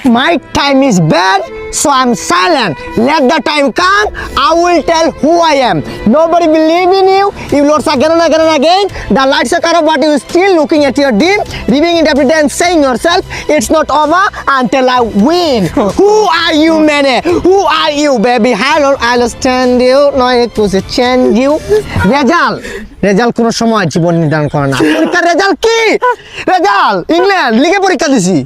My time is bad, so I'm silent. Let the time come, I will tell who I am. Nobody believe in you. You lost again and again and again. The lights are cut off, but you still looking at your dream, living in every day and saying yourself, it's not over until I win. Who are you, man? Who are you, baby? Hello, I understand you. No, it was a change you. Result কোন সময় জীবন নির্ধারণ করে না। পরীক্ষার result কি? Result England লিগে পরীক্ষা দিছি,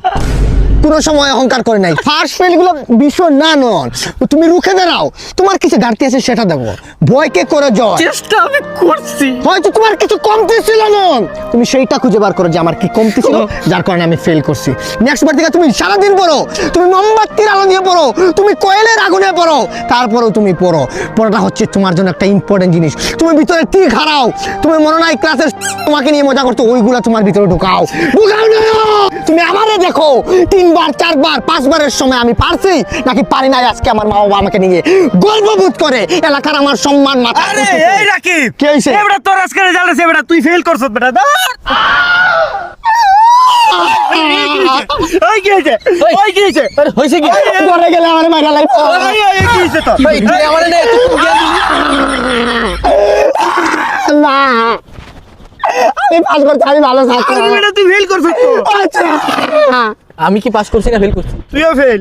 কোনো সময় অহংকার করে নাই। ফার্স্ট ফেল গুলো বিষয় না নন, তুমি রুখে দাঁড়াও। তোমার কিছু ঘাটতি আছে সেটা দেখো, ভয়কে করে জয়। চেষ্টা আমি করছি, হয়তো তোমার কিছু কমতি ছিল নন, তুমি সেইটা খুঁজে বার করো যে আমার কি কমতি ছিল যার কারণে আমি ফেল করছি। নেক্সট বার থেকে তুমি সারাদিন পড়ো, তুমি মোমবাতির আলো নিয়ে পড়ো, তুমি কয়েলের আগুনে পড়ো, তারপরেও তুমি পড়ো। পড়াটা হচ্ছে তোমার জন্য একটা ইম্পর্টেন্ট জিনিস। তুমি ভিতরে তীর হারাও, তুমি মনে নাই ক্লাসের তোমাকে নিয়ে মজা করতো, ওইগুলা তোমার ভিতরে ঢুকাও না। তুমি আমারে দেখো, 3 বার 4 বার 5 বারের সময় আমি পারছি নাকি পারি নাই, আজকে আমার মা বাবা আমাকে নিয়ে গর্ববোধ করে, এলাকার আমার সম্মান মাথা। আরে এই রাকিব, কি হইছে? এবড়া তোর আজকে রেজাল্ট আছে, এবড়া তুই ফেল করছস বেটা। ওই কি হইছে? ওই কি হইছে? আরে হইছে কি? ঘরে গেলে আমারে মাইরা লাইবো। এই কি হইছে তো? ভাই তুই আমারে নে না, আমি পাস করতে আমি ভালো ছাত্র। আরে বেটা তুই ফেল করছস তো। আচ্ছা, আমি কি পাস করছি না ফেল করছি? তুইও ফেল।